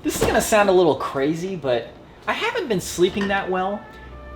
This is gonna sound a little crazy, but I haven't been sleeping that well.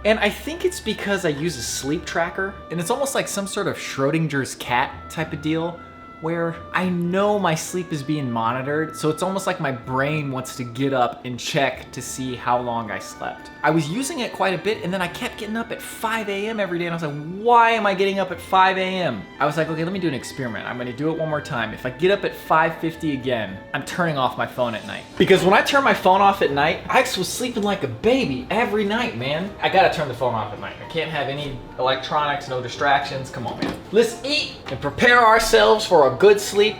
And I think it's because I use a sleep tracker. And it's almost like some sort of Schrodinger's cat type of deal, where I know my sleep is being monitored, so it's almost like my brain wants to get up and check to see how long I slept. I was using it quite a bit, and then I kept getting up at 5 a.m. every day, and I was like, why am I getting up at 5 a.m.? I was like, okay, let me do an experiment. I'm gonna do it one more time. If I get up at 5:50 again, I'm turning off my phone at night. Because when I turn my phone off at night, I was sleeping like a baby every night, man. I gotta turn the phone off at night. I can't have any electronics, no distractions. Come on, man. Let's eat and prepare ourselves for a good sleep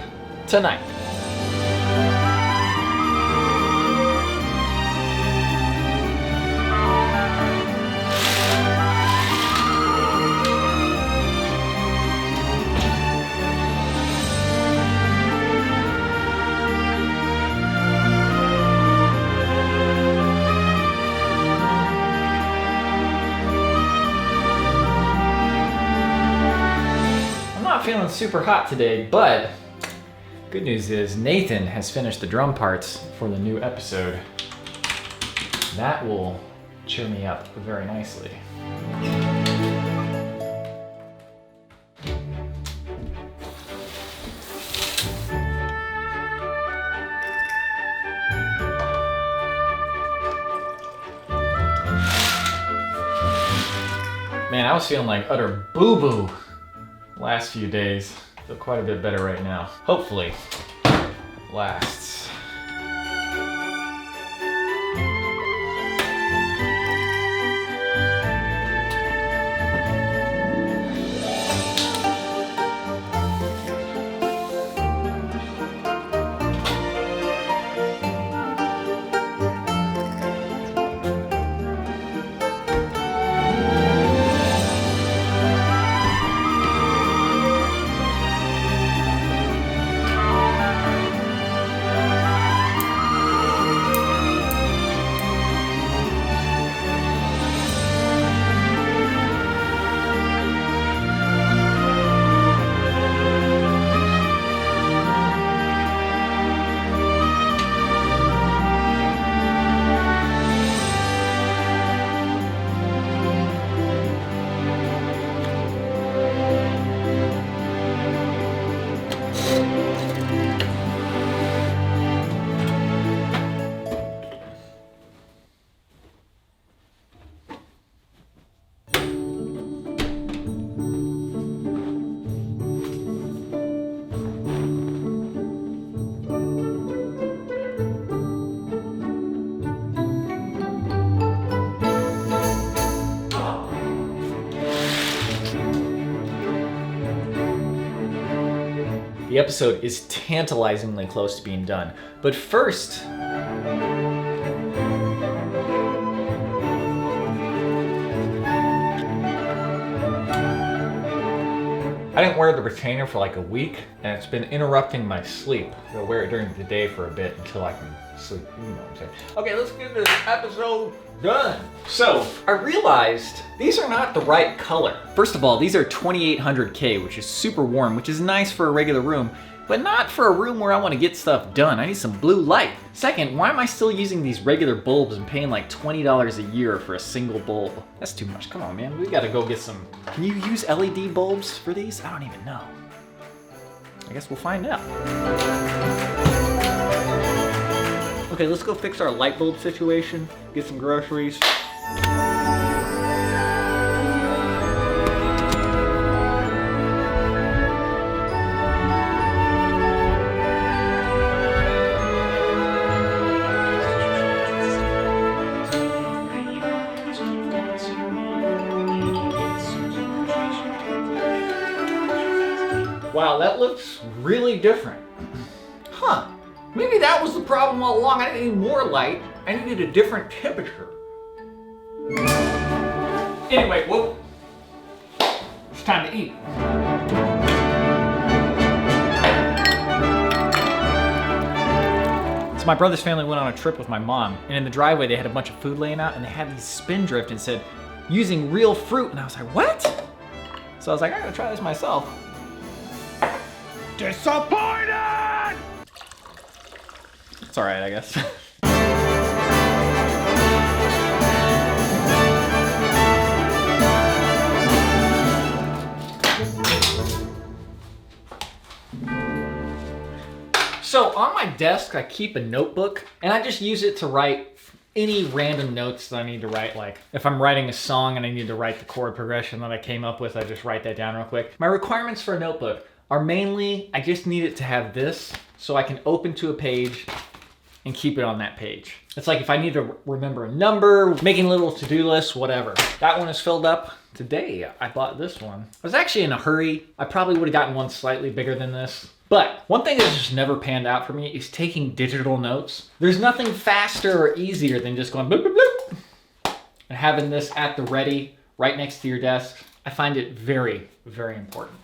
tonight. Feeling super hot today, but good news is Nathan has finished the drum parts for the new episode. That will cheer me up very nicely. Man, I was feeling like utter boo-boo last few days. Feel quite a bit better right now. Hopefully, lasts. The episode is tantalizingly close to being done, but first, I didn't wear the retainer for like a week, and it's been interrupting my sleep. I'll wear it during the day for a bit until I can sleep. You know what I'm saying. Okay, let's get this episode done. So, I realized these are not the right color. First of all, these are 2800K, which is super warm, which is nice for a regular room, but not for a room where I want to get stuff done. I need some blue light. Second, why am I still using these regular bulbs and paying like $20 a year for a single bulb? That's too much. Come on, man. We gotta go get some. Can you use LED bulbs for these? I don't even know. I guess we'll find out. Okay, let's go fix our light bulb situation, get some groceries. Wow, that looks really different. Huh. Maybe that was the problem all along. I didn't need more light. I needed a different temperature. Anyway, well, it's time to eat. So my brother's family went on a trip with my mom, and in the driveway they had a bunch of food laying out, and they had these spindrift and said, using real fruit. And I was like, what? So I was like, I gotta try this myself. Disappointed! It's all right, I guess. So on my desk, I keep a notebook and I just use it to write any random notes that I need to write. Like if I'm writing a song and I need to write the chord progression that I came up with, I just write that down real quick. My requirements for a notebook are mainly, I just need it to have this so I can open to a page and keep it on that page. It's like if I need to remember a number, making a little to-do list, whatever. That one is filled up. Today, I bought this one. I was actually in a hurry. I probably would have gotten one slightly bigger than this. But one thing that's just never panned out for me is taking digital notes. There's nothing faster or easier than just going bloop, bloop, bloop, and having this at the ready right next to your desk. I find it very, very important.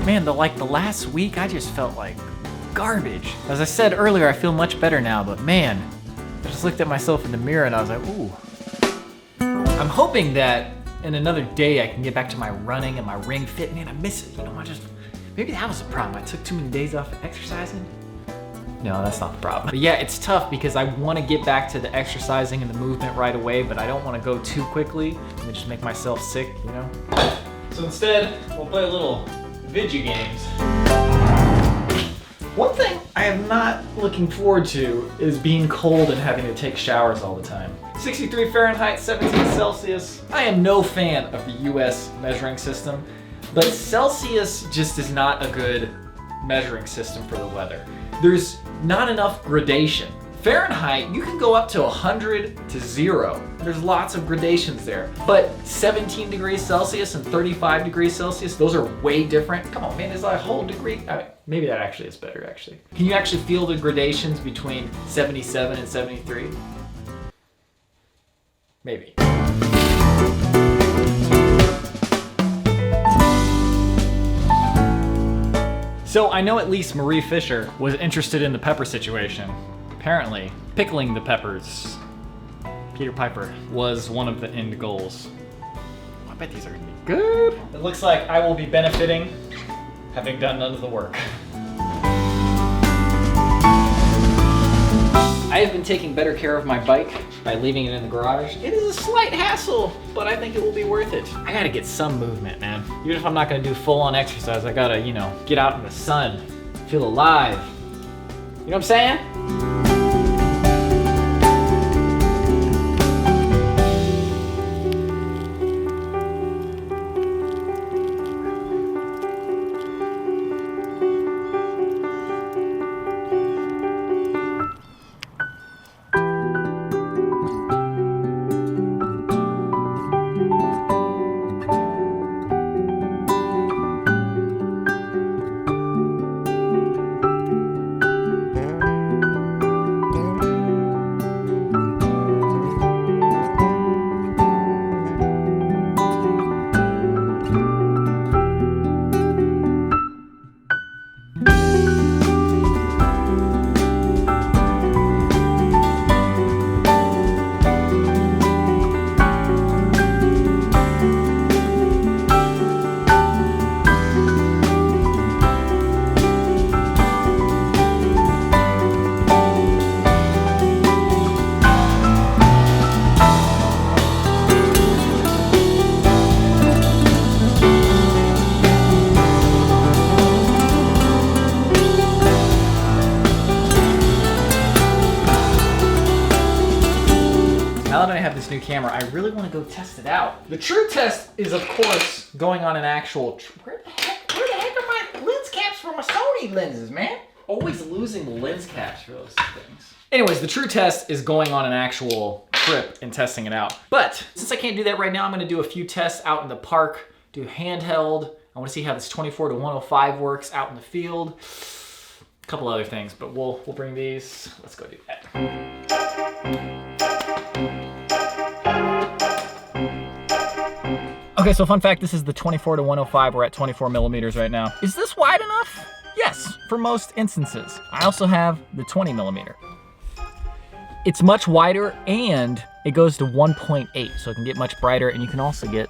Man, the last week, I just felt like garbage. As I said earlier, I feel much better now, but man, I just looked at myself in the mirror and I was like, ooh. I'm hoping that in another day I can get back to my running and my ring fit. Man, I miss it, you know, maybe that was the problem. I took too many days off exercising. No, that's not the problem. But yeah, it's tough because I want to get back to the exercising and the movement right away, but I don't want to go too quickly and just make myself sick, you know? So instead, we'll play a little video games. One thing I am not looking forward to is being cold and having to take showers all the time. 63 Fahrenheit, 17 Celsius. I am no fan of the US measuring system, but Celsius just is not a good measuring system for the weather. There's not enough gradation. Fahrenheit, you can go up to 100 to 0. There's lots of gradations there. But 17 degrees Celsius and 35 degrees Celsius, those are way different. Come on, man, is that a whole degree? Maybe that actually is better, actually. Can you actually feel the gradations between 77 and 73? Maybe. So I know at least Marie Fisher was interested in the pepper situation. Apparently, pickling the peppers, Peter Piper, was one of the end goals. I bet these are gonna be good. It looks like I will be benefiting, having done none of the work. I have been taking better care of my bike by leaving it in the garage. It is a slight hassle, but I think it will be worth it. I gotta get some movement, man. Even if I'm not gonna do full-on exercise, I gotta, you know, get out in the sun, feel alive. You know what I'm saying? Now that I have this new camera, I really want to go test it out. The true test is, of course, going on an actual... Where the heck are my lens caps for my Sony lenses, man? Always losing the lens caps for those things. Anyways, the true test is going on an actual trip and testing it out. But since I can't do that right now, I'm going to do a few tests out in the park, do handheld. I want to see how this 24 to 105 works out in the field. A couple other things, but we'll bring these. Let's go do that. Okay, so fun fact, this is the 24 to 105. We're at 24 millimeters right now. Is this wide enough? Yes, for most instances. I also have the 20 millimeter. It's much wider and it goes to 1.8, so it can get much brighter, and you can also get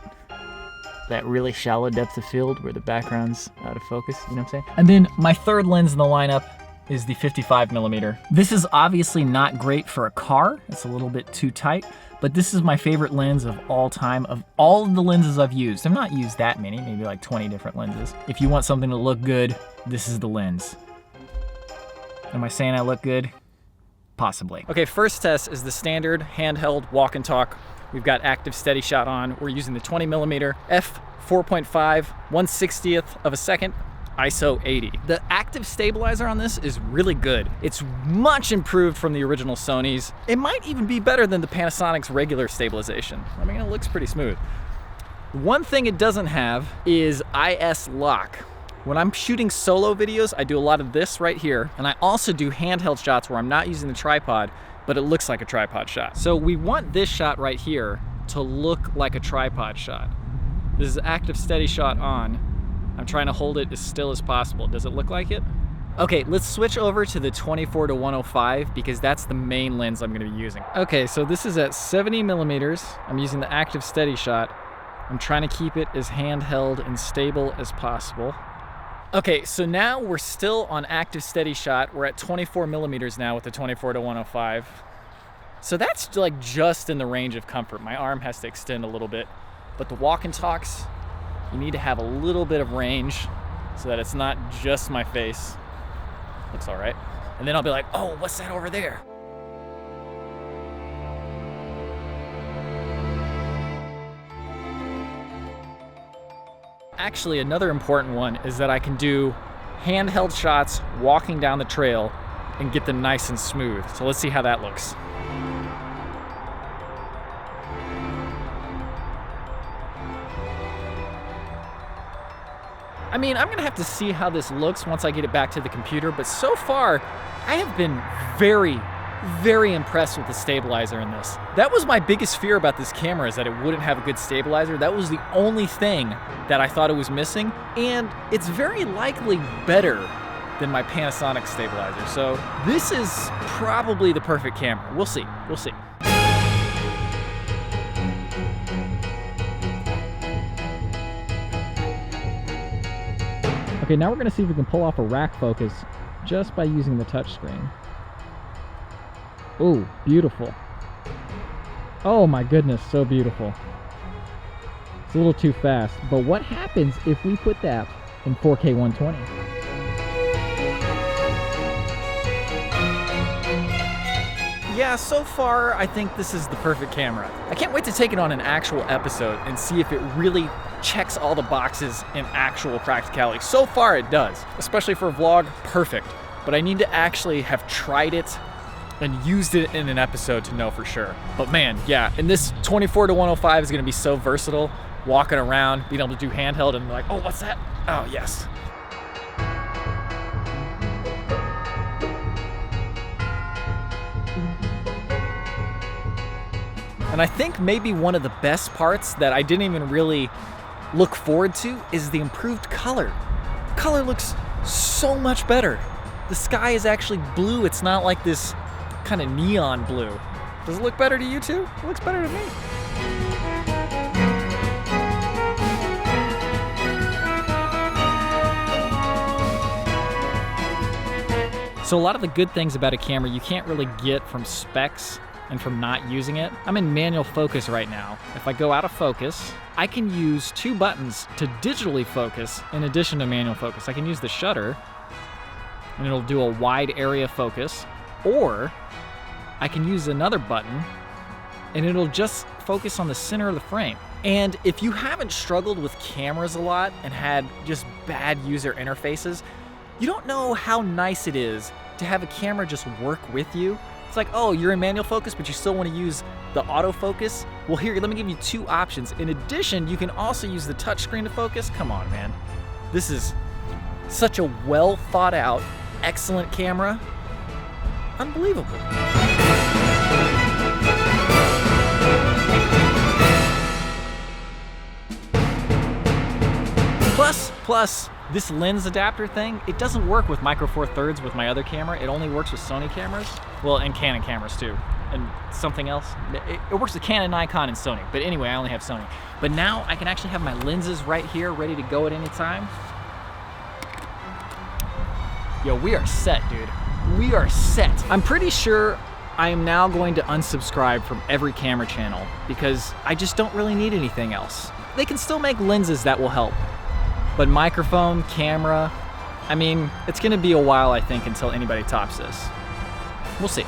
that really shallow depth of field where the background's out of focus, you know what I'm saying? And then my third lens in the lineup is the 55mm. This is obviously not great for a car. It's a little bit too tight, but this is my favorite lens of all time. Of all of the lenses I've used, I've not used that many, maybe like 20 different lenses. If you want something to look good, this is the lens. Am I saying I look good? Possibly. Okay, first test is the standard handheld walk and talk. We've got active steady shot on. We're using the 20mm f4.5, 1/60th of a second, ISO 80. The active stabilizer on this is really good. It's much improved from the original Sony's. It might even be better than the Panasonic's regular stabilization. I mean, it looks pretty smooth. One thing it doesn't have is IS lock. When I'm shooting solo videos, I do a lot of this right here, and I also do handheld shots where I'm not using the tripod, but it looks like a tripod shot. So we want this shot right here to look like a tripod shot. This is active steady shot on. I'm trying to hold it as still as possible. Does it look like it? Okay, let's switch over to the 24-105 because that's the main lens I'm gonna be using. Okay, so this is at 70mm. I'm using the active steady shot. I'm trying to keep it as handheld and stable as possible. Okay, so now we're still on active steady shot. We're at 24mm now with the 24-105. So that's like just in the range of comfort. My arm has to extend a little bit, but the walk and talks, you need to have a little bit of range so that it's not just my face. Looks all right. And then I'll be like, oh, what's that over there? Actually, another important one is that I can do handheld shots walking down the trail and get them nice and smooth. So let's see how that looks. I mean, I'm gonna have to see how this looks once I get it back to the computer, but so far, I have been very, very impressed with the stabilizer in this. That was my biggest fear about this camera, is that it wouldn't have a good stabilizer. That was the only thing that I thought it was missing, and it's very likely better than my Panasonic stabilizer. So this is probably the perfect camera. We'll see, we'll see. Okay, now we're gonna see if we can pull off a rack focus just by using the touchscreen. Oh, beautiful. Oh my goodness, so beautiful. It's a little too fast, but what happens if we put that in 4K 120? Yeah, so far I think this is the perfect camera. I can't wait to take it on an actual episode and see if it really checks all the boxes in actual practicality. So far it does, especially for a vlog, perfect. But I need to actually have tried it and used it in an episode to know for sure. But man, yeah, and this 24-105 is gonna be so versatile, walking around, being able to do handheld and like, oh, what's that? Oh, yes. And I think maybe one of the best parts that I didn't even really look forward to is the improved color. The color looks so much better. The sky is actually blue. It's not like this kind of neon blue. Does it look better to you too? It looks better to me. So a lot of the good things about a camera you can't really get from specs and from not using it. I'm in manual focus right now. If I go out of focus, I can use two buttons to digitally focus in addition to manual focus. I can use the shutter and it'll do a wide area focus, or I can use another button and it'll just focus on the center of the frame. And if you haven't struggled with cameras a lot and had just bad user interfaces, you don't know how nice it is to have a camera just work with you. It's like, oh, you're in manual focus, but you still want to use the autofocus? Well, here, let me give you two options. In addition, you can also use the touchscreen to focus. Come on, man. This is such a well thought out, excellent camera. Unbelievable. Plus, this lens adapter thing, it doesn't work with Micro Four Thirds with my other camera. It only works with Sony cameras. Well, and Canon cameras too. And something else. It works with Canon, Nikon, and Sony. But anyway, I only have Sony. But now I can actually have my lenses right here ready to go at any time. Yo, we are set, dude. We are set. I'm pretty sure I am now going to unsubscribe from every camera channel because I just don't really need anything else. They can still make lenses that will help. But microphone, camera, I mean, it's gonna be a while, I think, until anybody tops this. We'll see.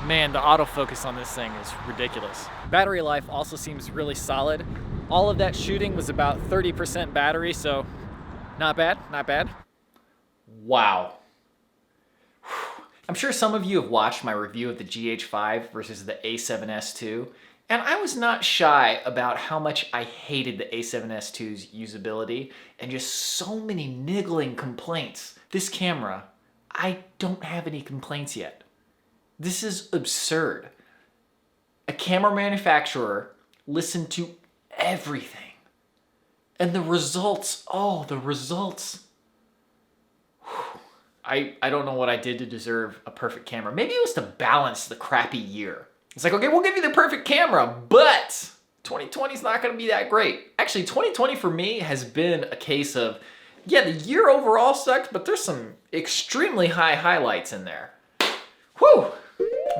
Man, the autofocus on this thing is ridiculous. Battery life also seems really solid. All of that shooting was about 30% battery, so not bad, not bad. Wow. I'm sure some of you have watched my review of the GH5 versus the A7S II, and I was not shy about how much I hated the A7S II's usability and just so many niggling complaints. This camera, I don't have any complaints yet. This is absurd. A camera manufacturer listened to everything. And the results, oh, the results. I don't know what I did to deserve a perfect camera. Maybe it was to balance the crappy year. It's like, okay, we'll give you the perfect camera, but 2020 is not gonna be that great. Actually, 2020 for me has been a case of, yeah, the year overall sucked, but there's some extremely high highlights in there. Whew.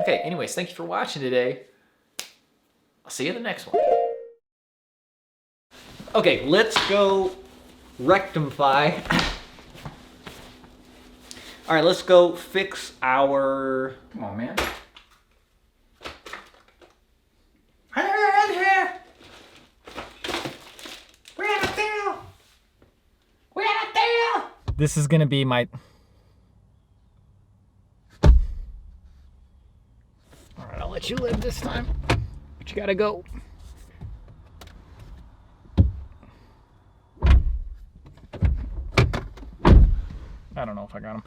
Okay, anyways, thank you for watching today. I'll see you in the next one. Okay, let's go rectify. All right, let's go fix our, come on, man. This is gonna be my, all right, I'll let you live this time, but you gotta go. I don't know if I got him.